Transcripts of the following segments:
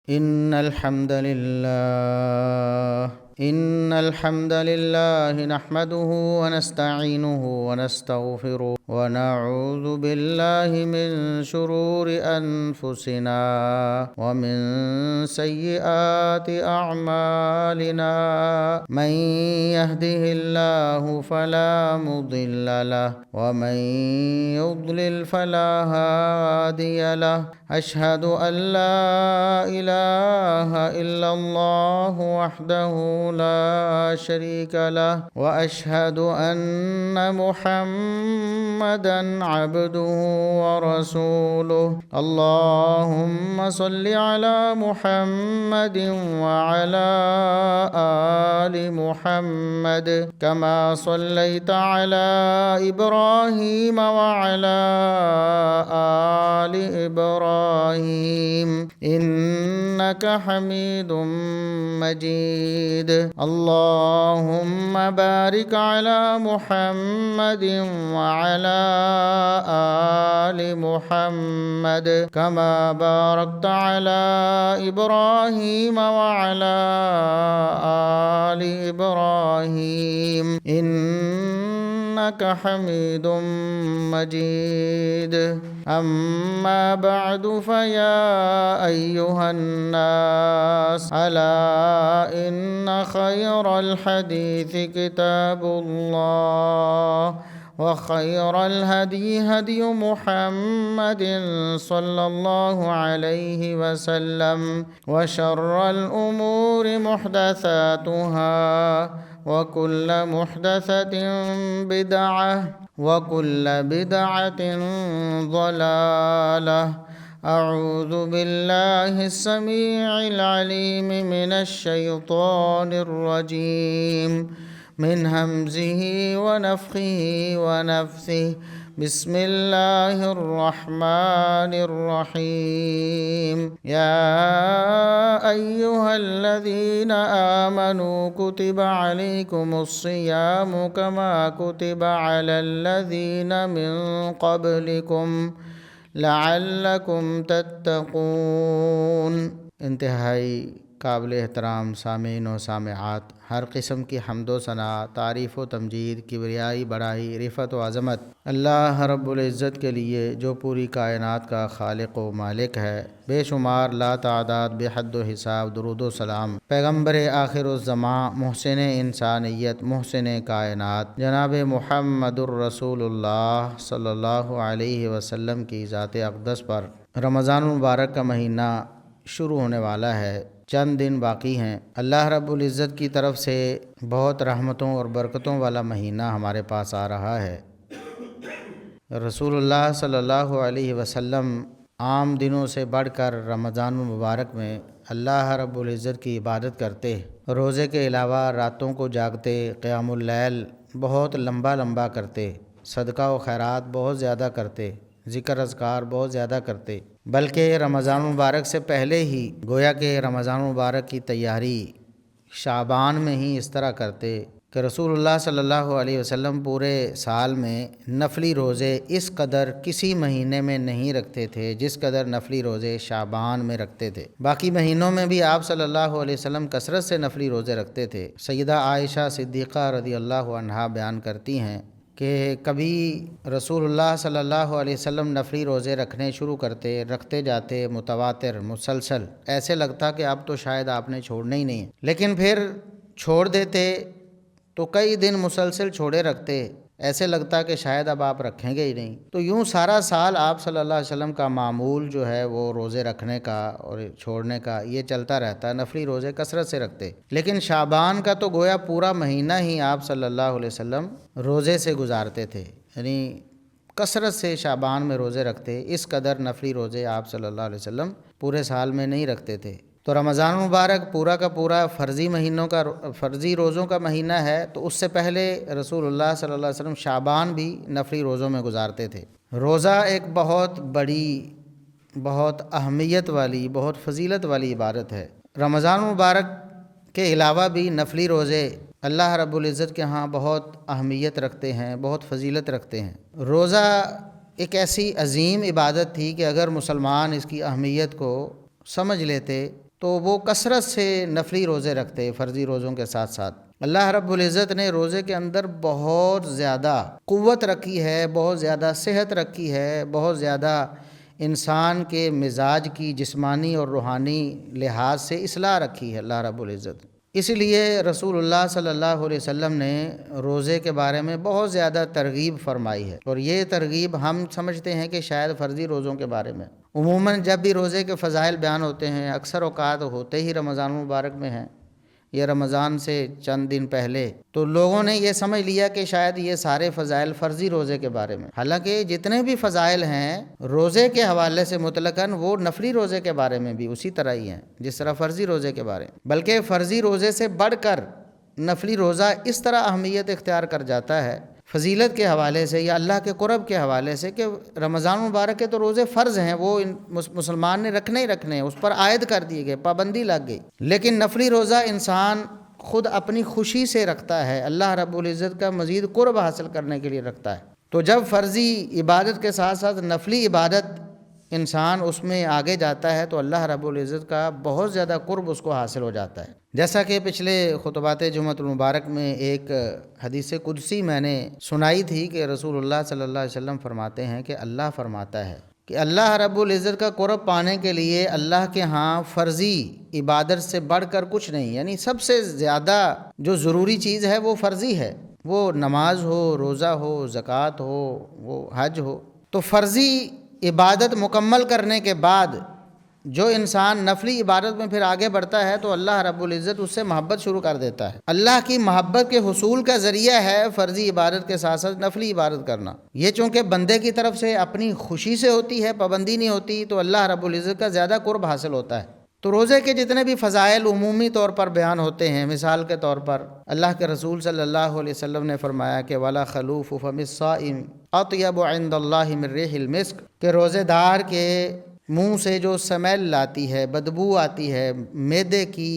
إن الحمد لله نحمده ونستعينه ونستغفره ونعوذ بالله من شرور أنفسنا ومن سيئات أعمالنا. من يهده الله فلا مضل له ومن يضلل فلا هادي له. أشهد أن لا إله إلا الله وحده لا شريك له وأشهد أن محمدا عبده ورسوله. اللهم صل على محمد وعلى آل محمد كما صليت على إبراهيم وعلى آل إبراهيم إنك حميد مجيد. اللهم بارك على محمد وعلى آل محمد كما باركت على إبراهيم وعلى آل إبراهيم إنك حميد مجيد. أما بعد فيا أيها الناس ألا إن خير الحديث كتاب الله وخير الهدي هدي محمد صلى الله عليه وسلم وشر الأمور محدثاتها وكل محدثة بدعة وكل بدعة ضلالة. أعوذ بالله السميع العليم من الشيطان الرجيم من همزه ونفخه ونفثه. بسم الله الرحمن الرحيم. يا أيها الذين آمنوا كتب عليكم الصيام كما كتب على الذين من قبلكم لعلكم تتقون. انتہائی قابل احترام سامعین و سامعات، ہر قسم کی حمد و ثنا، تعریف و تمجید، کبریائی، بڑائی، رفعت و عظمت اللہ رب العزت کے لیے جو پوری کائنات کا خالق و مالک ہے. بے شمار لا تعداد بے حد و حساب درود و سلام پیغمبر آخر الزماں، محسن انسانیت، محسن کائنات جناب محمد الرسول اللہ صلی اللہ علیہ وسلم کی ذات اقدس پر. رمضان المبارک کا مہینہ شروع ہونے والا ہے، چند دن باقی ہیں. اللہ رب العزت کی طرف سے بہت رحمتوں اور برکتوں والا مہینہ ہمارے پاس آ رہا ہے. رسول اللہ صلی اللہ علیہ وسلم عام دنوں سے بڑھ کر رمضان المبارک میں اللہ رب العزت کی عبادت کرتے، روزے کے علاوہ راتوں کو جاگتے، قیام اللیل بہت لمبا کرتے، صدقہ و خیرات بہت زیادہ کرتے، ذکر اذکار بہت زیادہ کرتے. بلکہ رمضان المبارک سے پہلے ہی گویا کہ رمضان المبارک کی تیاری شعبان میں ہی اس طرح کرتے کہ رسول اللہ صلی اللہ علیہ وسلم پورے سال میں نفلی روزے اس قدر کسی مہینے میں نہیں رکھتے تھے جس قدر نفلی روزے شعبان میں رکھتے تھے. باقی مہینوں میں بھی آپ صلی اللہ علیہ وسلم کثرت سے نفلی روزے رکھتے تھے. سیدہ عائشہ صدیقہ رضی اللہ عنہا بیان کرتی ہیں کہ کبھی رسول اللہ صلی اللہ علیہ وسلم نفلی روزے رکھنے شروع کرتے، رکھتے جاتے متواتر مسلسل، ایسے لگتا کہ اب تو شاید آپ نے چھوڑنا ہی نہیں ہے. لیکن پھر چھوڑ دیتے تو کئی دن مسلسل چھوڑے رکھتے، ایسے لگتا کہ شاید اب آپ رکھیں گے ہی نہیں. تو یوں سارا سال آپ صلی اللہ علیہ وسلم کا معمول جو ہے وہ روزے رکھنے کا اور چھوڑنے کا یہ چلتا رہتا، نفلی روزے کثرت سے رکھتے. لیکن شعبان کا تو گویا پورا مہینہ ہی آپ صلی اللہ علیہ وسلم روزے سے گزارتے تھے، یعنی کثرت سے شعبان میں روزے رکھتے. اس قدر نفلی روزے آپ صلی اللہ علیہ وسلم پورے سال میں نہیں رکھتے تھے. تو رمضان المبارک پورا کا پورا فرضی روزوں کا مہینہ ہے، تو اس سے پہلے رسول اللہ صلی اللہ علیہ وسلم شعبان بھی نفلی روزوں میں گزارتے تھے. روزہ ایک بہت بڑی، بہت اہمیت والی، بہت فضیلت والی عبادت ہے. رمضان المبارک کے علاوہ بھی نفلی روزے اللہ رب العزت کے ہاں بہت اہمیت رکھتے ہیں، بہت فضیلت رکھتے ہیں. روزہ ایک ایسی عظیم عبادت تھی کہ اگر مسلمان اس کی اہمیت کو سمجھ لیتے تو وہ کثرت سے نفلی روزے رکھتے فرضی روزوں کے ساتھ ساتھ۔ اللہ رب العزت نے روزے کے اندر بہت زیادہ قوت رکھی ہے، بہت زیادہ صحت رکھی ہے، بہت زیادہ انسان کے مزاج کی جسمانی اور روحانی لحاظ سے اصلاح رکھی ہے اللہ رب العزت۔ اس لیے رسول اللہ صلی اللہ علیہ وسلم نے روزے کے بارے میں بہت زیادہ ترغیب فرمائی ہے، اور یہ ترغیب ہم سمجھتے ہیں کہ شاید فرضی روزوں کے بارے میں عموماً جب بھی روزے کے فضائل بیان ہوتے ہیں، اکثر اوقات ہوتے ہی رمضان المبارک میں ہیں یا رمضان سے چند دن پہلے، تو لوگوں نے یہ سمجھ لیا کہ شاید یہ سارے فضائل فرضی روزے کے بارے میں، حالانکہ جتنے بھی فضائل ہیں روزے کے حوالے سے مطلقاً وہ نفلی روزے کے بارے میں بھی اسی طرح ہی ہیں جس طرح فرضی روزے کے بارے میں، بلکہ فرضی روزے سے بڑھ کر نفلی روزہ اس طرح اہمیت اختیار کر جاتا ہے فضیلت کے حوالے سے یا اللہ کے قرب کے حوالے سے، کہ رمضان مبارک کے تو روزے فرض ہیں، وہ مسلمان نے رکھنے ہی رکھنے ہیں، اس پر عائد کر دیے گئے، پابندی لگ گئی، لیکن نفلی روزہ انسان خود اپنی خوشی سے رکھتا ہے، اللہ رب العزت کا مزید قرب حاصل کرنے کے لیے رکھتا ہے۔ تو جب فرضی عبادت کے ساتھ ساتھ نفلی عبادت انسان اس میں آگے جاتا ہے تو اللہ رب العزت کا بہت زیادہ قرب اس کو حاصل ہو جاتا ہے۔ جیسا کہ پچھلے خطبات جمعۃ المبارک میں ایک حدیث قدسی میں نے سنائی تھی کہ رسول اللہ صلی اللہ علیہ وسلم فرماتے ہیں کہ اللہ فرماتا ہے کہ اللہ رب العزت کا قرب پانے کے لیے اللہ کے ہاں فرضی عبادت سے بڑھ کر کچھ نہیں، یعنی سب سے زیادہ جو ضروری چیز ہے وہ فرضی ہے، وہ نماز ہو، روزہ ہو، زکوٰۃ ہو، وہ حج ہو۔ تو فرضی عبادت مکمل کرنے کے بعد جو انسان نفلی عبادت میں پھر آگے بڑھتا ہے تو اللہ رب العزت اس سے محبت شروع کر دیتا ہے۔ اللہ کی محبت کے حصول کا ذریعہ ہے فرضی عبادت کے ساتھ ساتھ نفلی عبادت کرنا۔ یہ چونکہ بندے کی طرف سے اپنی خوشی سے ہوتی ہے، پابندی نہیں ہوتی، تو اللہ رب العزت کا زیادہ قرب حاصل ہوتا ہے۔ تو روزے کے جتنے بھی فضائل عمومی طور پر بیان ہوتے ہیں، مثال کے طور پر اللہ کے رسول صلی اللہ علیہ وسلم نے فرمایا کہ وَلَا خَلُوفُ فَمِ الصَّائِمِ أَطْيَبُ عِندَ اللَّهِ مِن رِيحِ الْمِسْكِ، کہ روزے دار کے منہ سے جو سمیل آتی ہے، بدبو آتی ہے معدے کی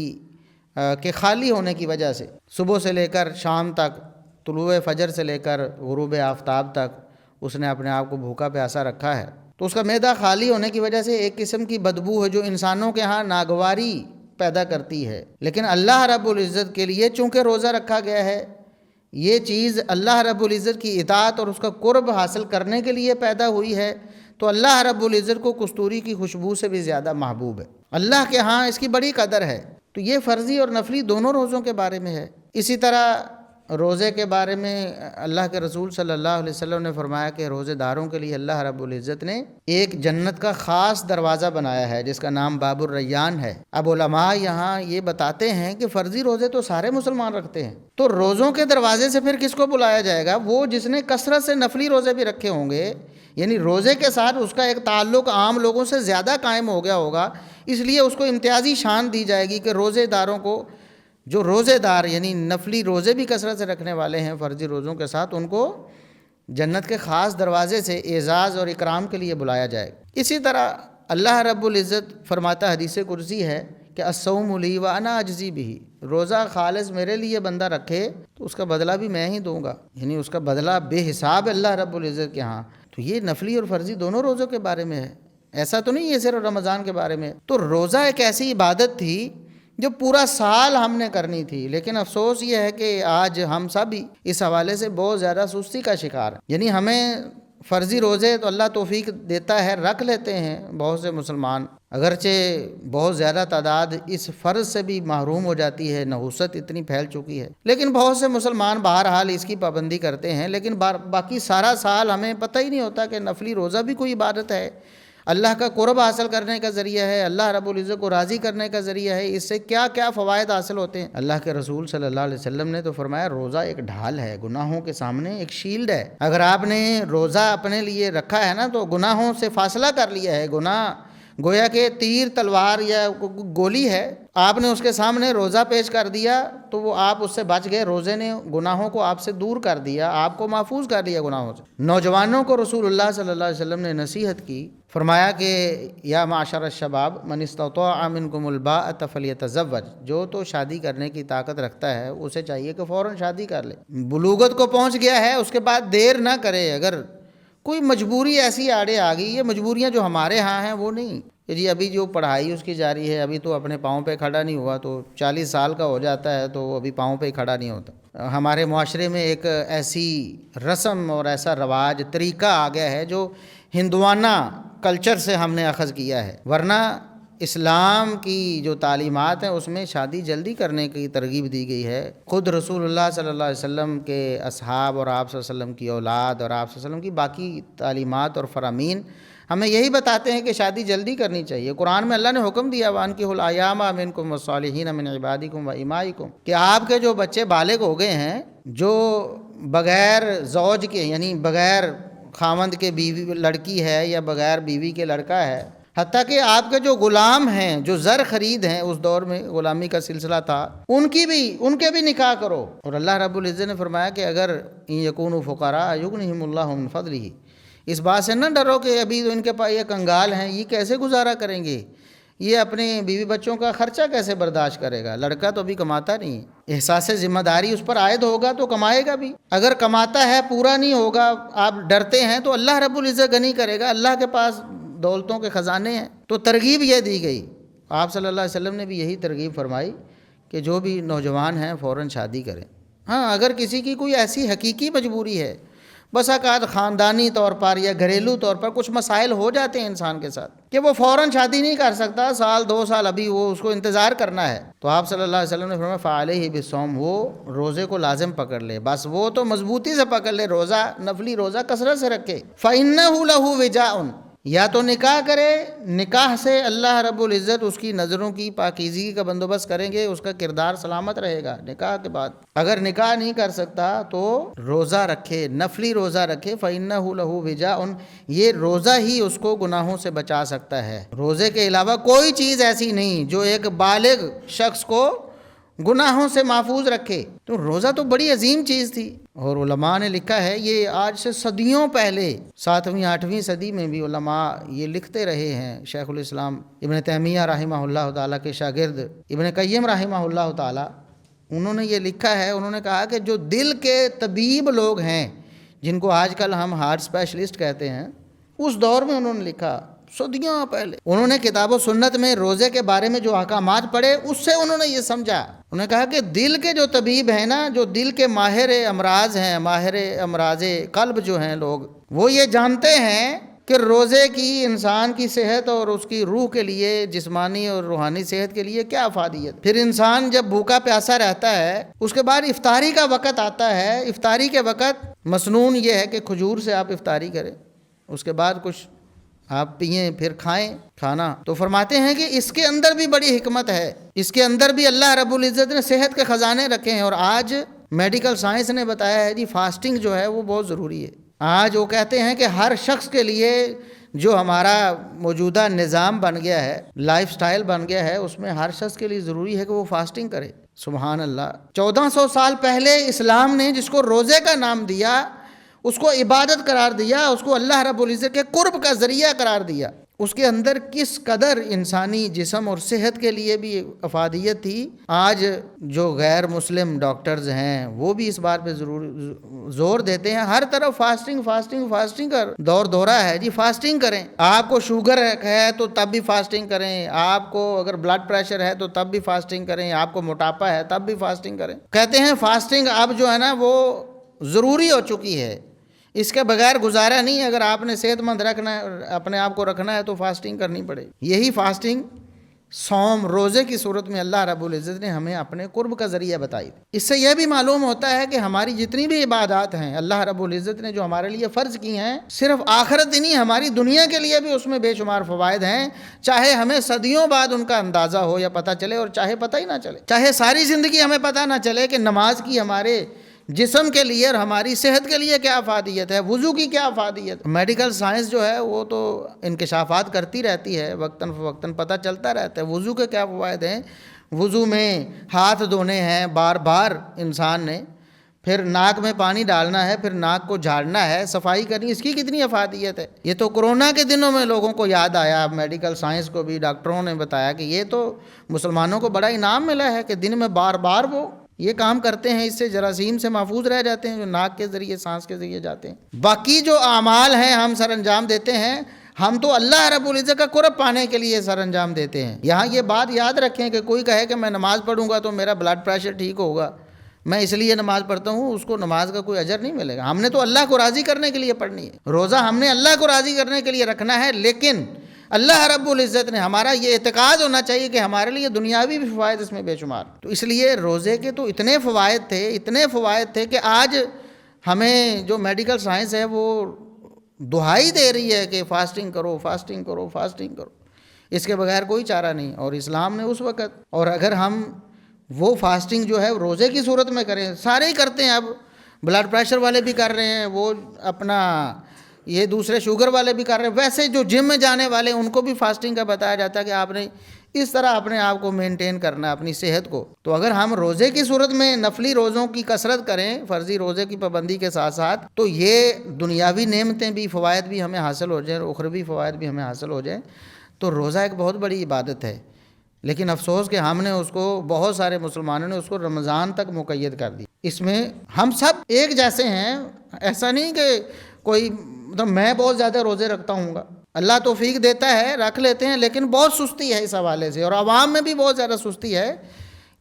کہ خالی ہونے کی وجہ سے، صبح سے لے کر شام تک، طلوع فجر سے لے کر غروب آفتاب تک اس نے اپنے آپ کو بھوکا پیاسا رکھا ہے، تو اس کا معدہ خالی ہونے کی وجہ سے ایک قسم کی بدبو ہے جو انسانوں کے ہاں ناگواری پیدا کرتی ہے، لیکن اللہ رب العزت کے لیے چونکہ روزہ رکھا گیا ہے، یہ چیز اللہ رب العزت کی اطاعت اور اس کا قرب حاصل کرنے کے لیے پیدا ہوئی ہے، تو اللہ رب العزت کو کستوری کی خوشبو سے بھی زیادہ محبوب ہے، اللہ کے ہاں اس کی بڑی قدر ہے۔ تو یہ فرضی اور نفلی دونوں روزوں کے بارے میں ہے۔ اسی طرح روزے کے بارے میں اللہ کے رسول صلی اللہ علیہ وسلم نے فرمایا کہ روزے داروں کے لیے اللہ رب العزت نے ایک جنت کا خاص دروازہ بنایا ہے جس کا نام باب الریان ہے۔ اب علماء یہاں یہ بتاتے ہیں کہ فرضی روزے تو سارے مسلمان رکھتے ہیں، تو روزوں کے دروازے سے پھر کس کو بلایا جائے گا؟ وہ جس نے کثرت سے نفلی روزے بھی رکھے ہوں گے، یعنی روزے کے ساتھ اس کا ایک تعلق عام لوگوں سے زیادہ قائم ہو گیا ہوگا، اس لیے اس کو امتیازی شان دی جائے گی کہ روزے داروں کو، جو روزے دار یعنی نفلی روزے بھی کثرت سے رکھنے والے ہیں فرضی روزوں کے ساتھ، ان کو جنت کے خاص دروازے سے اعزاز اور اکرام کے لیے بلایا جائے۔ اسی طرح اللہ رب العزت فرماتا حدیث قدسی ہے کہ الصوم لی وانا اجزی بہ، روزہ خالص میرے لیے بندہ رکھے تو اس کا بدلہ بھی میں ہی دوں گا، یعنی اس کا بدلہ بے حساب اللہ رب العزت کے ہاں۔ تو یہ نفلی اور فرضی دونوں روزوں کے بارے میں ہے، ایسا تو نہیں ہے صرف رمضان کے بارے میں۔ تو روزہ ایک ایسی عبادت تھی جو پورا سال ہم نے کرنی تھی، لیکن افسوس یہ ہے کہ آج ہم سب ہی اس حوالے سے بہت زیادہ سستی کا شکار ہیں، یعنی ہمیں فرضی روزے تو اللہ توفیق دیتا ہے، رکھ لیتے ہیں بہت سے مسلمان، اگرچہ بہت زیادہ تعداد اس فرض سے بھی محروم ہو جاتی ہے، نحوست اتنی پھیل چکی ہے، لیکن بہت سے مسلمان بہرحال اس کی پابندی کرتے ہیں، لیکن باقی سارا سال ہمیں پتہ ہی نہیں ہوتا کہ نفلی روزہ بھی کوئی عبادت ہے، اللہ کا قرب حاصل کرنے کا ذریعہ ہے، اللہ رب العزت کو راضی کرنے کا ذریعہ ہے، اس سے کیا کیا فوائد حاصل ہوتے ہیں۔ اللہ کے رسول صلی اللہ علیہ وسلم نے تو فرمایا روزہ ایک ڈھال ہے، گناہوں کے سامنے ایک شیلڈ ہے۔ اگر آپ نے روزہ اپنے لیے رکھا ہے نا تو گناہوں سے فاصلہ کر لیا ہے، گناہ گویا کہ تیر تلوار یا گولی ہے، آپ نے اس کے سامنے روزہ پیش کر دیا تو وہ آپ اس سے بچ گئے، روزے نے گناہوں کو آپ سے دور کر دیا، آپ کو محفوظ کر دیا گناہوں سے۔ نوجوانوں کو رسول اللہ صلی اللہ علیہ وسلم نے نصیحت کی، فرمایا کہ یا معاشر الشباب من استطاع منکم الباءۃ فلیتزوج، جو تو شادی کرنے کی طاقت رکھتا ہے اسے چاہیے کہ فوراً شادی کر لے، بلوغت کو پہنچ گیا ہے اس کے بعد دیر نہ کرے، اگر کوئی مجبوری ایسی آڑے آ گئی. یہ مجبوریاں جو ہمارے ہاں ہیں وہ نہیں کہ جی ابھی جو پڑھائی اس کی جاری ہے، ابھی تو اپنے پاؤں پہ کھڑا نہیں ہوا، تو 40 سال کا ہو جاتا ہے تو وہ ابھی پاؤں پہ کھڑا نہیں ہوتا. ہمارے معاشرے میں ایک ایسی رسم اور ایسا رواج طریقہ آ گیا ہے جو ہندوانہ کلچر سے ہم نے اخذ کیا ہے، ورنہ اسلام کی جو تعلیمات ہیں اس میں شادی جلدی کرنے کی ترغیب دی گئی ہے. خود رسول اللہ صلی اللہ علیہ وسلم کے اصحاب اور آپ صلی اللہ علیہ وسلم کی اولاد اور آپ صلی اللہ علیہ وسلم کی باقی تعلیمات اور فرامین ہمیں یہی بتاتے ہیں کہ شادی جلدی کرنی چاہیے. قرآن میں اللہ نے حکم دیا وَأَنكِحُوا الْأَيَامَ مِنكُمْ وَالصَّالِحِينَ مِنْ عِبَادِكُمْ وَإِمَائِكُمْ کہ آپ کے جو بچے بالغ ہو گئے ہیں، جو بغیر زوج کے یعنی بغیر خاوند کے بیوی لڑکی ہے یا بغیر بیوی کے لڑکا ہے، حتیٰ کہ آپ کے جو غلام ہیں جو زر خرید ہیں، اس دور میں غلامی کا سلسلہ تھا، ان کے بھی نکاح کرو. اور اللہ رب العزت نے فرمایا کہ اگر ان یکونوا فقراء یغنہم اللہ من فضلہ، اس بات سے نہ ڈرو کہ ابھی تو ان کے پاس یہ کنگال ہیں، یہ کیسے گزارا کریں گے، یہ اپنے بیوی بچوں کا خرچہ کیسے برداشت کرے گا. لڑکا تو ابھی کماتا نہیں ہے، احساس ذمہ داری اس پر عائد ہوگا تو کمائے گا بھی. اگر کماتا ہے پورا نہیں ہوگا، آپ ڈرتے ہیں، تو اللہ رب العزت غنی کرے گا، اللہ کے پاس دولتوں کے خزانے ہیں. تو ترغیب یہ دی گئی. آپ صلی اللہ علیہ وسلم نے بھی یہی ترغیب فرمائی کہ جو بھی نوجوان ہیں فوراً شادی کریں. ہاں اگر کسی کی کوئی ایسی حقیقی مجبوری ہے، بس اوقات خاندانی طور پر یا گھریلو طور پر کچھ مسائل ہو جاتے ہیں انسان کے ساتھ کہ وہ فوراً شادی نہیں کر سکتا، سال 2 سال ابھی وہ اس کو انتظار کرنا ہے، تو آپ صلی اللہ علیہ وسلم نے فرمایا فعلیہ بالصوم، وہ روزے کو لازم پکڑ لے، بس وہ تو مضبوطی سے پکڑ لے، روزہ نفلی روزہ کثرت سے رکھے. فإنہ لہ وجاء، یا تو نکاح کرے، نکاح سے اللہ رب العزت اس کی نظروں کی پاکیزگی کا بندوبست کریں گے، اس کا کردار سلامت رہے گا نکاح کے بعد. اگر نکاح نہیں کر سکتا تو روزہ رکھے، نفلی روزہ رکھے. فإنہ لہ وجاء، یہ روزہ ہی اس کو گناہوں سے بچا سکتا ہے. روزے کے علاوہ کوئی چیز ایسی نہیں جو ایک بالغ شخص کو گناہوں سے محفوظ رکھے. تو روزہ تو بڑی عظیم چیز تھی. اور علماء نے لکھا ہے، یہ آج سے صدیوں پہلے 7ویں 8ویں صدی میں بھی علماء یہ لکھتے رہے ہیں. شیخ الاسلام ابن تیمیہ رحمہ اللہ تعالیٰ کے شاگرد ابن قیم رحمہ اللہ تعالیٰ، انہوں نے یہ لکھا ہے، انہوں نے کہا کہ جو دل کے طبیب لوگ ہیں، جن کو آج کل ہم ہارٹ اسپیشلسٹ کہتے ہیں، اس دور میں انہوں نے لکھا صدیوں پہلے، انہوں نے کتاب و سنت میں روزے کے بارے میں جو احکامات پڑھے اس سے انہوں نے یہ سمجھا. انہوں نے کہا کہ دل کے جو طبیب ہیں نا، جو دل کے ماہر امراض ہیں، ماہر امراض قلب جو ہیں لوگ، وہ یہ جانتے ہیں کہ روزے کی انسان کی صحت اور اس کی روح کے لیے، جسمانی اور روحانی صحت کے لیے کیا افادیت. پھر انسان جب بھوکا پیاسا رہتا ہے، اس کے بعد افطاری کا وقت آتا ہے. افطاری کے وقت مسنون یہ ہے کہ کھجور سے آپ افطاری کریں، اس کے بعد کچھ آپ پئیں، پھر کھائیں کھانا. تو فرماتے ہیں کہ اس کے اندر بھی بڑی حکمت ہے، اس کے اندر بھی اللہ رب العزت نے صحت کے خزانے رکھے ہیں. اور آج میڈیکل سائنس نے بتایا ہے جی فاسٹنگ جو ہے وہ بہت ضروری ہے. آج وہ کہتے ہیں کہ ہر شخص کے لیے جو ہمارا موجودہ نظام بن گیا ہے، لائف سٹائل بن گیا ہے، اس میں ہر شخص کے لیے ضروری ہے کہ وہ فاسٹنگ کرے. سبحان اللہ. 1400 سال پہلے اسلام نے جس کو روزے کا نام دیا، اس کو عبادت قرار دیا، اس کو اللہ رب العزت کے قرب کا ذریعہ قرار دیا. اس کے اندر کس قدر انسانی جسم اور صحت کے لیے بھی افادیت تھی. آج جو غیر مسلم ڈاکٹرز ہیں وہ بھی اس بات پہ ضرور زور دیتے ہیں، ہر طرف فاسٹنگ فاسٹنگ فاسٹنگ کا دورہ ہے جی. فاسٹنگ کریں، آپ کو شوگر ہے تو تب بھی فاسٹنگ کریں، آپ کو اگر بلڈ پریشر ہے تو تب بھی فاسٹنگ کریں، آپ کو موٹاپا ہے تب بھی فاسٹنگ کریں. کہتے ہیں فاسٹنگ اب جو ہے نا وہ ضروری ہو چکی ہے، اس کے بغیر گزارا نہیں. اگر آپ نے صحت مند رکھنا ہے، اپنے آپ کو رکھنا ہے تو فاسٹنگ کرنی پڑے. یہی فاسٹنگ صوم روزے کی صورت میں اللہ رب العزت نے ہمیں اپنے قرب کا ذریعہ بتائی. اس سے یہ بھی معلوم ہوتا ہے کہ ہماری جتنی بھی عبادات ہیں اللہ رب العزت نے جو ہمارے لیے فرض کی ہیں، صرف آخرت ہی نہیں، ہماری دنیا کے لیے بھی اس میں بے شمار فوائد ہیں. چاہے ہمیں صدیوں بعد ان کا اندازہ ہو یا پتہ چلے، اور چاہے پتہ ہی نہ چلے، چاہے ساری زندگی ہمیں پتہ نہ چلے کہ نماز کی ہمارے جسم کے لیے اور ہماری صحت کے لیے کیا افادیت ہے، وضو کی کیا افادیت. میڈیکل سائنس جو ہے وہ تو انکشافات کرتی رہتی ہے، وقتاً فوقتاً پتہ چلتا رہتا ہے وضو کے کیا فوائد ہیں. وضو میں ہاتھ دھونے ہیں بار بار انسان نے، پھر ناک میں پانی ڈالنا ہے، پھر ناک کو جھاڑنا ہے، صفائی کرنی، اس کی کتنی افادیت ہے. یہ تو کورونا کے دنوں میں لوگوں کو یاد آیا، میڈیکل سائنس کو بھی ڈاکٹروں نے بتایا کہ یہ تو مسلمانوں کو بڑا انعام ملا ہے کہ دن میں بار بار وہ یہ کام کرتے ہیں، اس سے جراثیم سے محفوظ رہ جاتے ہیں جو ناک کے ذریعے، سانس کے ذریعے جاتے ہیں۔ باقی جو اعمال ہیں ہم سر انجام دیتے ہیں، ہم تو اللہ رب العزت کا قرب پانے کے لیے سر انجام دیتے ہیں۔ یہاں یہ بات یاد رکھیں کہ کوئی کہے کہ میں نماز پڑھوں گا تو میرا بلڈ پریشر ٹھیک ہوگا، میں اس لیے نماز پڑھتا ہوں، اس کو نماز کا کوئی اجر نہیں ملے گا۔ ہم نے تو اللہ کو راضی کرنے کے لیے پڑھنی ہے، روزہ ہم نے اللہ کو راضی کرنے کے لیے رکھنا ہے، لیکن اللہ رب العزت نے، ہمارا یہ اعتقاد ہونا چاہیے کہ ہمارے لیے دنیاوی بھی فوائد اس میں بے شمار۔ تو اس لیے روزے کے تو اتنے فوائد تھے کہ آج ہمیں جو میڈیکل سائنس ہے وہ دہائی دے رہی ہے کہ فاسٹنگ کرو، فاسٹنگ کرو، فاسٹنگ کرو، اس کے بغیر کوئی چارہ نہیں۔ اور اسلام نے اس وقت، اور اگر ہم وہ فاسٹنگ جو ہے روزے کی صورت میں کریں، سارے ہی کرتے ہیں، اب بلڈ پریشر والے بھی کر رہے ہیں، وہ اپنا یہ دوسرے شوگر والے بھی کر رہے ہیں، ویسے جو جم میں جانے والے ان کو بھی فاسٹنگ کا بتایا جاتا ہے کہ آپ نے اس طرح اپنے آپ کو مینٹین کرنا ہے، اپنی صحت کو۔ تو اگر ہم روزے کی صورت میں نفلی روزوں کی کثرت کریں، فرضی روزے کی پابندی کے ساتھ ساتھ، تو یہ دنیاوی نعمتیں بھی، فوائد بھی ہمیں حاصل ہو جائیں، اخروی فوائد بھی ہمیں حاصل ہو جائیں۔ تو روزہ ایک بہت بڑی عبادت ہے، لیکن افسوس کہ ہم نے اس کو، بہت سارے مسلمانوں نے اس کو رمضان تک مقید کر دی۔ اس میں ہم سب ایک جیسے ہیں، ایسا نہیں کہ کوئی مطلب میں بہت زیادہ روزے رکھتا ہوں گا، اللہ توفیق دیتا ہے رکھ لیتے ہیں، لیکن بہت سستی ہے اس حوالے سے، اور عوام میں بھی بہت زیادہ سستی ہے،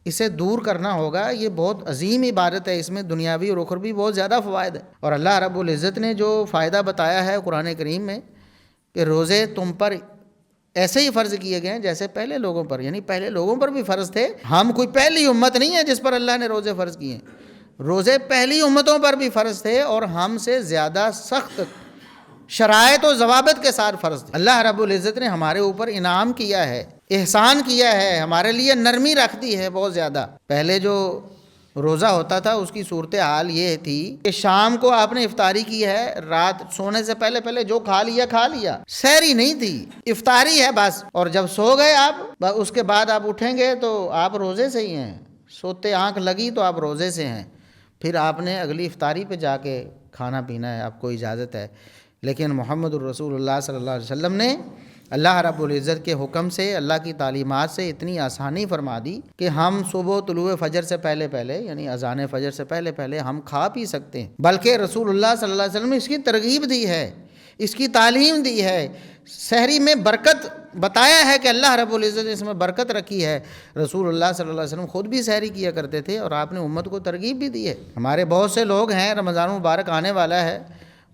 اسے دور کرنا ہوگا۔ یہ بہت عظیم عبادت ہے، اس میں دنیاوی اور اخروی بہت زیادہ فوائد ہے۔ اور اللہ رب العزت نے جو فائدہ بتایا ہے قرآن کریم میں کہ روزے تم پر ایسے ہی فرض کیے گئے ہیں جیسے پہلے لوگوں پر، یعنی پہلے لوگوں پر بھی فرض تھے، ہم کوئی پہلی امت نہیں ہے جس پر اللہ نے روزے فرض کیے ہیں، روزے پہلی امتوں پر بھی فرض تھے، اور ہم سے زیادہ سخت شرائط و ضوابط کے ساتھ فرض تھے۔ اللہ رب العزت نے ہمارے اوپر انعام کیا ہے، احسان کیا ہے، ہمارے لیے نرمی رکھ دی ہے بہت زیادہ۔ پہلے جو روزہ ہوتا تھا اس کی صورتحال یہ تھی کہ شام کو آپ نے افطاری کی ہے، رات سونے سے پہلے جو کھا لیا، سحری نہیں تھی، افطاری ہے بس، اور جب سو گئے آپ، اس کے بعد آپ اٹھیں گے تو آپ روزے سے ہی ہیں، سوتے آنکھ لگی تو آپ روزے سے ہیں، پھر آپ نے اگلی افطاری پہ جا کے کھانا پینا ہے، آپ کو اجازت ہے۔ لیکن محمد الرسول اللہ صلی اللہ علیہ وسلم نے اللہ رب العزت کے حکم سے، اللہ کی تعلیمات سے اتنی آسانی فرما دی کہ ہم صبح طلوع فجر سے پہلے یعنی اذان فجر سے پہلے ہم کھا پی سکتے ہیں، بلکہ رسول اللہ صلی اللہ علیہ وسلم نے اس کی ترغیب دی ہے، اس کی تعلیم دی ہے۔ سحری میں برکت بتایا ہے کہ اللہ رب العزت نے اس میں برکت رکھی ہے۔ رسول اللہ صلی اللہ علیہ وسلم خود بھی سحری کیا کرتے تھے، اور آپ نے امت کو ترغیب بھی دی ہے۔ ہمارے بہت سے لوگ ہیں، رمضان مبارک آنے والا ہے،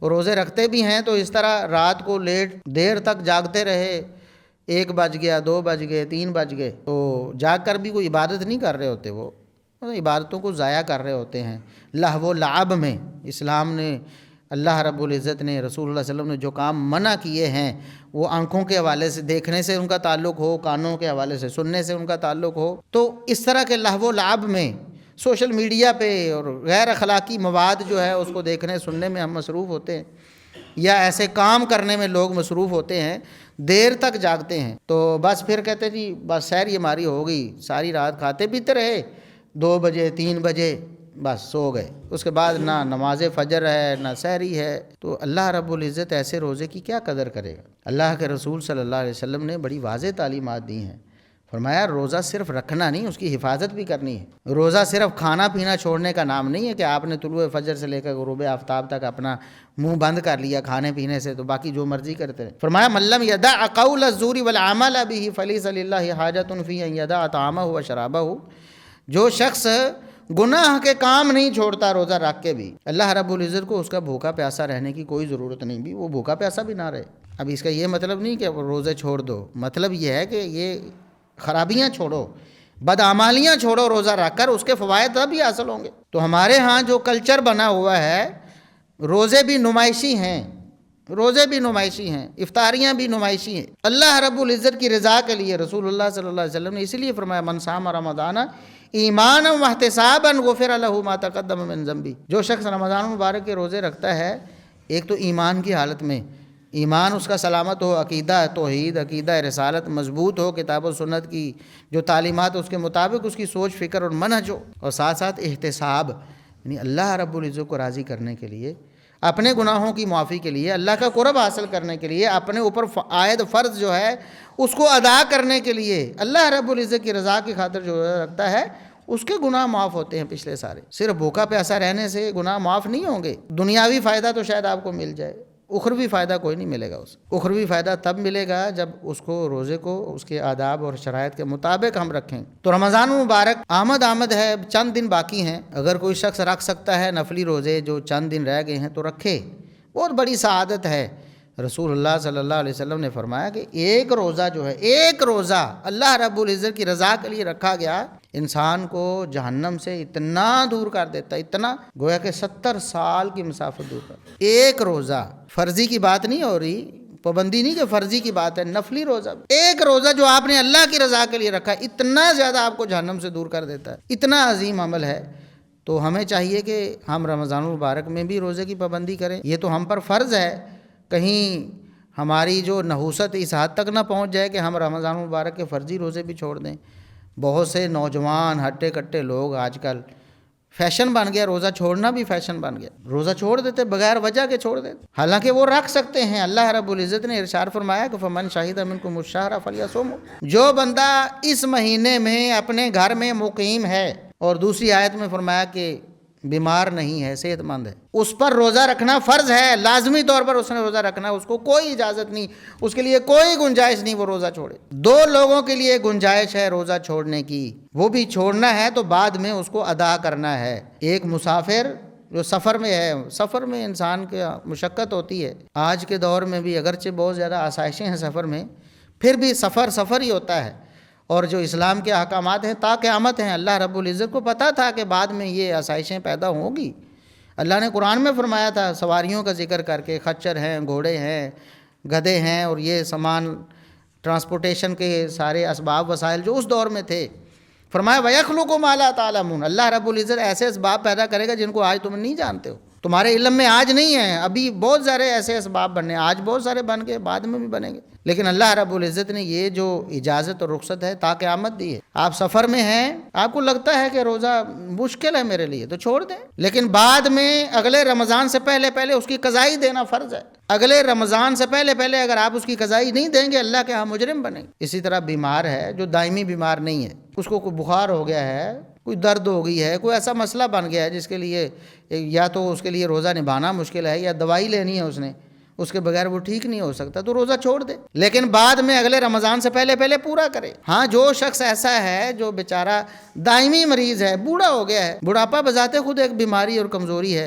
وہ روزے رکھتے بھی ہیں، تو اس طرح رات کو دیر تک جاگتے رہے، 1 بج گیا، 2 بج گئے، 3 بج گئے، تو جاگ کر بھی کوئی عبادت نہیں کر رہے ہوتے، وہ عبادتوں کو ضائع کر رہے ہوتے ہیں لہو و لعب میں۔ اسلام نے، اللہ رب العزت نے، رسول اللہ صلی اللہ علیہ وسلم نے جو کام منع کیے ہیں، وہ آنکھوں کے حوالے سے دیکھنے سے ان کا تعلق ہو، کانوں کے حوالے سے سننے سے ان کا تعلق ہو، تو اس طرح کے لہو و لعب میں، سوشل میڈیا پہ اور غیر اخلاقی مواد جو ہے اس کو دیکھنے سننے میں ہم مصروف ہوتے ہیں، یا ایسے کام کرنے میں لوگ مصروف ہوتے ہیں، دیر تک جاگتے ہیں، تو بس پھر کہتے ہیں جی بس سحری ہماری ہو گئی، ساری رات کھاتے پیتے رہے، 2 بجے 3 بجے بس سو گئے، اس کے بعد نہ نماز فجر ہے نہ سحری ہے۔ تو اللہ رب العزت ایسے روزے کی کیا قدر کرے گا؟ اللہ کے رسول صلی اللہ علیہ وسلم نے بڑی واضح تعلیمات دی ہیں، فرمایا روزہ صرف رکھنا نہیں، اس کی حفاظت بھی کرنی ہے۔ روزہ صرف کھانا پینا چھوڑنے کا نام نہیں ہے کہ آپ نے طلوع فجر سے لے کر غروب آفتاب تک اپنا منہ بند کر لیا کھانے پینے سے، تو باقی جو مرضی کرتے رہے۔ فرمایا من لم یدع قول الزور والعمل به فلیس للہ حاجۃ فی ان یدع طعامہ وشرابہ، جو شخص گناہ کے کام نہیں چھوڑتا روزہ رکھ کے بھی، اللہ رب العزت کو اس کا بھوکا پیاسا رہنے کی کوئی ضرورت نہیں، بھی وہ بھوکا پیاسا بھی نہ رہے۔ اب اس کا یہ مطلب نہیں کہ روزے چھوڑ دو، مطلب یہ ہے کہ یہ خرابیاں چھوڑو، بدعمالیاں چھوڑو، روزہ رکھ کر اس کے فوائد تب ہی حاصل ہوں گے۔ تو ہمارے ہاں جو کلچر بنا ہوا ہے، روزے بھی نمائشی ہیں، افطاریاں بھی نمائشی ہیں، اللہ رب العزت کی رضا کے لیے۔ رسول اللہ صلی اللہ علیہ وسلم نے اسی لیے فرمایا من صام رمضان ایمانا واحتسابا غفر له ما تقدم من ذنبه، جو شخص رمضان مبارک کے روزے رکھتا ہے، ایک تو ایمان کی حالت میں، ایمان اس کا سلامت ہو، عقیدہ توحید، عقیدہ رسالت مضبوط ہو، کتاب و سنت کی جو تعلیمات اس کے مطابق اس کی سوچ فکر اور منہج ہو، اور ساتھ ساتھ احتساب، یعنی اللہ رب العزت کو راضی کرنے کے لیے، اپنے گناہوں کی معافی کے لیے، اللہ کا قرب حاصل کرنے کے لیے، اپنے اوپر عائد فرض جو ہے اس کو ادا کرنے کے لیے، اللہ رب العزت کی رضا کی خاطر جو رکھتا ہے اس کے گناہ معاف ہوتے ہیں پچھلے سارے. صرف بھوکا پیاسا رہنے سے گناہ معاف نہیں ہوں گے. دنیاوی فائدہ تو شاید آپ کو مل جائے, اخروی فائدہ کوئی نہیں ملے گا. اخروی فائدہ تب ملے گا جب اس کو روزے کو اس کے آداب اور شرائط کے مطابق ہم رکھیں. تو رمضان المبارک آمد ہے, چند دن باقی ہیں. اگر کوئی شخص رکھ سکتا ہے نفلی روزے جو چند دن رہ گئے ہیں تو رکھے, بہت بڑی سعادت ہے. رسول اللہ صلی اللہ علیہ وسلم نے فرمایا کہ ایک روزہ جو ہے, ایک روزہ اللہ رب العزت کی رضا کے لیے رکھا گیا, انسان کو جہنم سے اتنا دور کر دیتا ہے, اتنا گویا کہ 70 سال کی مسافت دور کر. ایک روزہ, فرضی کی بات نہیں ہو رہی, پابندی نہیں کہ فرضی کی بات ہے, نفلی روزہ. ایک روزہ جو آپ نے اللہ کی رضا کے لیے رکھا, اتنا زیادہ آپ کو جہنم سے دور کر دیتا ہے, اتنا عظیم عمل ہے. تو ہمیں چاہیے کہ ہم رمضان المبارک میں بھی روزے کی پابندی کریں. یہ تو ہم پر فرض ہے, کہیں ہماری جو نحوست اس حد تک نہ پہنچ جائے کہ ہم رمضان المبارک کے فرضی روزے بھی چھوڑ دیں. بہت سے نوجوان ہٹے کٹے لوگ آج کل, فیشن بن گیا, روزہ چھوڑنا بھی فیشن بن گیا, روزہ چھوڑ دیتے بغیر وجہ کے چھوڑ دیتے, حالانکہ وہ رکھ سکتے ہیں. اللہ رب العزت نے ارشاد فرمایا کہ فمن شہد منکم الشہر فلیصمہ, جو بندہ اس مہینے میں اپنے گھر میں مقیم ہے, اور دوسری آیت میں فرمایا کہ بیمار نہیں ہے, صحت مند ہے, اس پر روزہ رکھنا فرض ہے, لازمی طور پر اس نے روزہ رکھنا, اس کو کوئی اجازت نہیں, اس کے لیے کوئی گنجائش نہیں وہ روزہ چھوڑے. 2 لوگوں کے لیے گنجائش ہے روزہ چھوڑنے کی, وہ بھی چھوڑنا ہے تو بعد میں اس کو ادا کرنا ہے. ایک مسافر جو سفر میں ہے, سفر میں انسان کی مشقت ہوتی ہے. آج کے دور میں بھی اگرچہ بہت زیادہ آسائشیں ہیں سفر میں, پھر بھی سفر ہی ہوتا ہے. اور جو اسلام کے احکامات ہیں تا قیامت ہیں. اللہ رب العزت کو پتہ تھا کہ بعد میں یہ آسائشیں پیدا ہوں گی. اللہ نے قرآن میں فرمایا تھا, سواریوں کا ذکر کر کے, خچر ہیں, گھوڑے ہیں, گدھے ہیں, اور یہ سامان ٹرانسپورٹیشن کے سارے اسباب وسائل جو اس دور میں تھے, فرمایا وَيَخْلُقُ مَا لَا تَعْلَمُونَ, اللہ رب العزت ایسے اسباب پیدا کرے گا جن کو آج تم نہیں جانتے ہو, تمہارے علم میں آج نہیں ہیں. ابھی بہت سارے ایسے اسباب بننے, آج بہت سارے بن گئے, بعد میں بھی بنیں گے. لیکن اللہ رب العزت نے یہ جو اجازت اور رخصت ہے تا قیامت دی ہے. آپ سفر میں ہیں, آپ کو لگتا ہے کہ روزہ مشکل ہے میرے لیے تو چھوڑ دیں, لیکن بعد میں اگلے رمضان سے پہلے اس کی قضائی دینا فرض ہے. اگلے رمضان سے پہلے اگر آپ اس کی قضائی نہیں دیں گے, اللہ کے ہاں مجرم بنیں گے. اسی طرح بیمار ہے جو دائمی بیمار نہیں ہے, اس کو کوئی بخار ہو گیا ہے, کوئی درد ہو گئی ہے, کوئی ایسا مسئلہ بن گیا ہے جس کے لیے یا تو اس کے لیے روزہ نبھانا مشکل ہے, یا دوائی لینی ہے اس نے, اس کے بغیر وہ ٹھیک نہیں ہو سکتا, تو روزہ چھوڑ دے, لیکن بعد میں اگلے رمضان سے پہلے پورا کرے. ہاں, جو شخص ایسا ہے جو بیچارہ دائمی مریض ہے, بوڑھا ہو گیا ہے, بڑھاپا بذات خود ایک بیماری اور کمزوری ہے,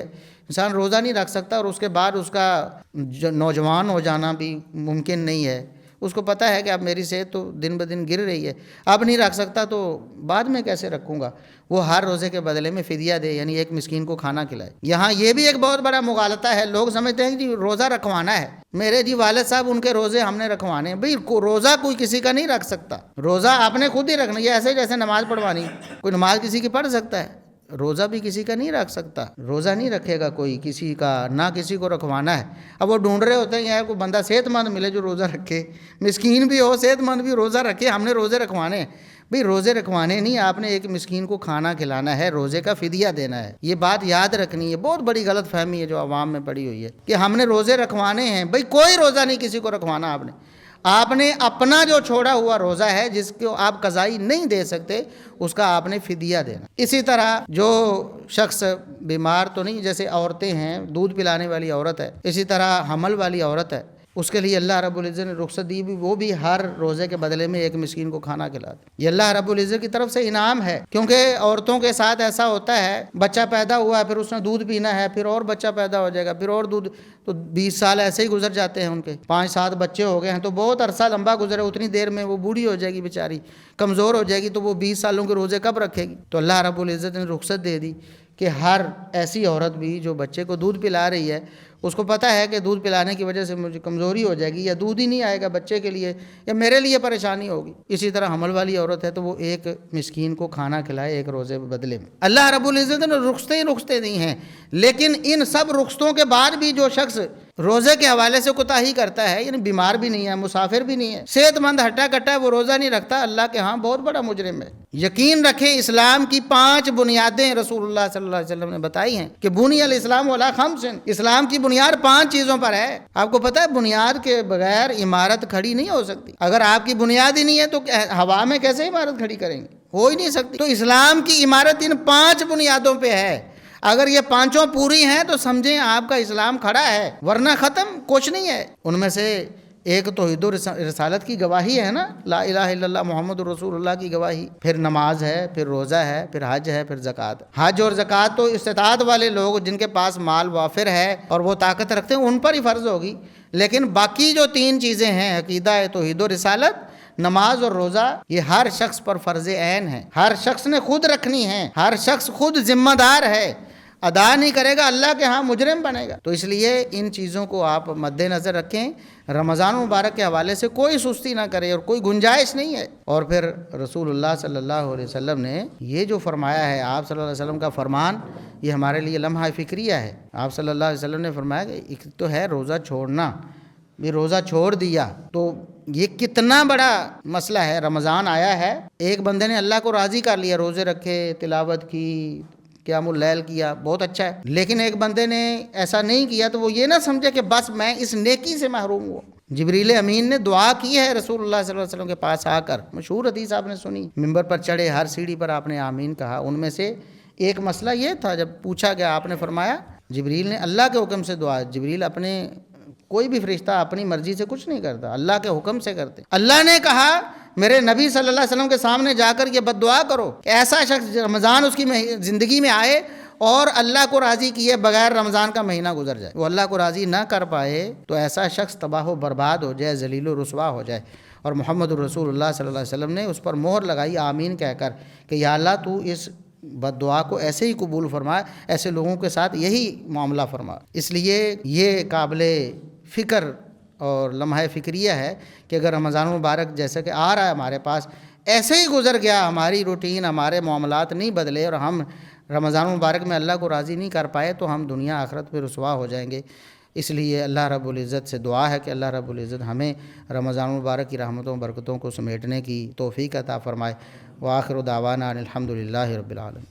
انسان روزہ نہیں رکھ سکتا, اور اس کے بعد اس کا نوجوان ہو جانا بھی ممکن نہیں ہے. اس کو پتہ ہے کہ اب میری صحت تو دن بدن گر رہی ہے, اب نہیں رکھ سکتا تو بعد میں کیسے رکھوں گا. وہ ہر روزے کے بدلے میں فدیہ دے, یعنی ایک مسکین کو کھانا کھلائے. یہاں یہ بھی ایک بہت بڑا مغالطہ ہے, لوگ سمجھتے ہیں کہ جی روزہ رکھوانا ہے, میرے جی والد صاحب ان کے روزے ہم نے رکھوانے ہیں. بھئی روزہ کوئی کسی کا نہیں رکھ سکتا, روزہ آپ نے خود ہی رکھنا. یہ ایسے جیسے نماز پڑھوانی, کوئی نماز کسی کی پڑھ سکتا ہے, روزہ بھی کسی کا نہیں رکھ سکتا. روزہ نہیں رکھے گا کوئی کسی کا, نہ کسی کو رکھوانا ہے. اب وہ ڈھونڈ رہے ہوتے ہیں یار کوئی بندہ صحت مند ملے جو روزہ رکھے, مسکین بھی ہو صحت مند بھی, روزہ رکھے, ہم نے روزے رکھوانے ہیں. بھئی روزے رکھوانے نہیں, آپ نے ایک مسکین کو کھانا کھلانا ہے, روزے کا فدیہ دینا ہے. یہ بات یاد رکھنی ہے. بہت بڑی غلط فہمی ہے جو عوام میں پڑی ہوئی ہے کہ ہم نے روزے رکھوانے ہیں. بھئی کوئی روزہ نہیں کسی کو رکھوانا. آپ نے اپنا جو چھوڑا ہوا روزہ ہے جس کو آپ قضائی نہیں دے سکتے, اس کا آپ نے فدیہ دینا. اسی طرح جو شخص بیمار تو نہیں, جیسے عورتیں ہیں, دودھ پلانے والی عورت ہے, اسی طرح حمل والی عورت ہے, اس کے لیے اللہ رب العزت نے رخصت دی بھی, وہ بھی ہر روزے کے بدلے میں ایک مسکین کو کھانا کھلاتے. یہ اللہ رب العزت کی طرف سے انعام ہے, کیونکہ عورتوں کے ساتھ ایسا ہوتا ہے, بچہ پیدا ہوا ہے, پھر اس نے دودھ پینا ہے, پھر اور بچہ پیدا ہو جائے گا, پھر اور دودھ, تو 20 سال ایسے ہی گزر جاتے ہیں ان کے. 5-7 بچے ہو گئے ہیں تو بہت عرصہ لمبا گزرے, اتنی دیر میں وہ بوڑھی ہو جائے گی بیچاری, کمزور ہو جائے گی, تو وہ 20 سالوں کے روزے کب رکھے گی. تو اللہ رب العزت نے رخصت دے دی کہ ہر ایسی عورت بھی جو بچے کو دودھ پلا رہی ہے, اس کو پتہ ہے کہ دودھ پلانے کی وجہ سے مجھے کمزوری ہو جائے گی, یا دودھ ہی نہیں آئے گا بچے کے لیے, یا میرے لیے پریشانی ہوگی. اسی طرح حمل والی عورت ہے تو وہ ایک مسکین کو کھانا کھلائے ایک روزے کے بدلے میں. اللہ رب العزت نے رخصتیں دی ہیں, لیکن ان سب رخصتوں کے بعد بھی جو شخص روزے کے حوالے سے کوتاہی کرتا ہے, یعنی بیمار بھی نہیں ہے, مسافر بھی نہیں ہے, صحت مند ہٹا کٹا ہے, وہ روزہ نہیں رکھتا, اللہ کے ہاں بہت بڑا مجرم ہے. یقین رکھیں, اسلام کی 5 بنیادیں رسول اللہ صلی اللہ علیہ وسلم نے بتائی ہیں کہ بنی الاسلام علی 5, اسلام کی بنیاد 5 چیزوں پر ہے. آپ کو پتہ ہے بنیاد کے بغیر عمارت کھڑی نہیں ہو سکتی. اگر آپ کی بنیاد ہی نہیں ہے تو ہوا میں کیسے عمارت کھڑی کریں گے, ہو ہی نہیں سکتی۔ تو اسلام کی عمارت ان 5 بنیادوں پہ ہے، اگر یہ 5 پوری ہیں تو سمجھیں آپ کا اسلام کھڑا ہے، ورنہ ختم، کچھ نہیں ہے۔ ان میں سے ایک توحید و رسالت کی گواہی ہے نا، لا الہ الا اللہ محمد رسول اللہ کی گواہی، پھر نماز ہے، پھر روزہ ہے، پھر حج ہے، پھر زکوٰۃ۔ حج اور زکوٰۃ تو استطاعت والے لوگ جن کے پاس مال وافر ہے اور وہ طاقت رکھتے ہیں ان پر ہی فرض ہوگی، لیکن باقی جو 3 چیزیں ہیں، عقیدہ ہے، توحید و رسالت، نماز اور روزہ، یہ ہر شخص پر فرض عین ہے، ہر شخص نے خود رکھنی ہے، ہر شخص خود ذمہ دار ہے، ادا نہیں کرے گا اللہ کے ہاں مجرم بنے گا۔ تو اس لیے ان چیزوں کو آپ مد نظر رکھیں، رمضان مبارک کے حوالے سے کوئی سستی نہ کرے اور کوئی گنجائش نہیں ہے۔ اور پھر رسول اللہ صلی اللہ علیہ وسلم نے یہ جو فرمایا ہے، آپ صلی اللہ علیہ وسلم کا فرمان، یہ ہمارے لیے لمحہ فکریہ ہے۔ آپ صلی اللہ علیہ وسلم نے فرمایا کہ ایک تو ہے روزہ چھوڑنا، بھی روزہ چھوڑ دیا تو یہ کتنا بڑا مسئلہ ہے۔ رمضان آیا ہے، ایک بندے نے اللہ کو راضی کر لیا، روزے رکھے، تلاوت کی، قیام اللیل کیا، بہت اچھا ہے، لیکن ایک بندے نے ایسا نہیں کیا تو وہ یہ نہ سمجھے کہ بس میں اس نیکی سے محروم ہوں۔ جبریل امین نے دعا کی ہے رسول اللہ صلی اللہ علیہ وسلم کے پاس آ کر، مشہور حدیث آپ نے سنی، ممبر پر چڑھے، ہر سیڑھی پر آپ نے آمین کہا۔ ان میں سے ایک مسئلہ یہ تھا، جب پوچھا گیا آپ نے فرمایا، جبریل نے اللہ کے حکم سے دعا، جبریل اپنے کوئی بھی فرشتہ اپنی مرضی سے کچھ نہیں کرتا، اللہ کے حکم سے کرتے۔ اللہ نے کہا میرے نبی صلی اللہ علیہ وسلم کے سامنے جا کر یہ بد دعا کرو، ایسا شخص رمضان اس کی زندگی میں آئے اور اللہ کو راضی کیے بغیر رمضان کا مہینہ گزر جائے، وہ اللہ کو راضی نہ کر پائے تو ایسا شخص تباہ و برباد ہو جائے، ذلیل و رسوا ہو جائے۔ اور محمد رسول اللہ صلی اللہ علیہ وسلم نے اس پر مہر لگائی آمین کہہ کر کہ یا اللہ تو اس بد دعا کو ایسے ہی قبول فرما، ایسے لوگوں کے ساتھ یہی معاملہ فرما۔ اس لیے یہ قابل فکر اور لمحہ فکریہ ہے کہ اگر رمضان مبارک جیسا کہ آ رہا ہے ہمارے پاس، ایسے ہی گزر گیا، ہماری روٹین، ہمارے معاملات نہیں بدلے اور ہم رمضان مبارک میں اللہ کو راضی نہیں کر پائے تو ہم دنیا آخرت پہ رسوا ہو جائیں گے۔ اس لیے اللہ رب العزت سے دعا ہے کہ اللہ رب العزت ہمیں رمضان مبارک کی رحمتوں برکتوں کو سمیٹنے کی توفیق عطا فرمائے۔ وآخر دعوانا ان الحمد للہ رب العالمین۔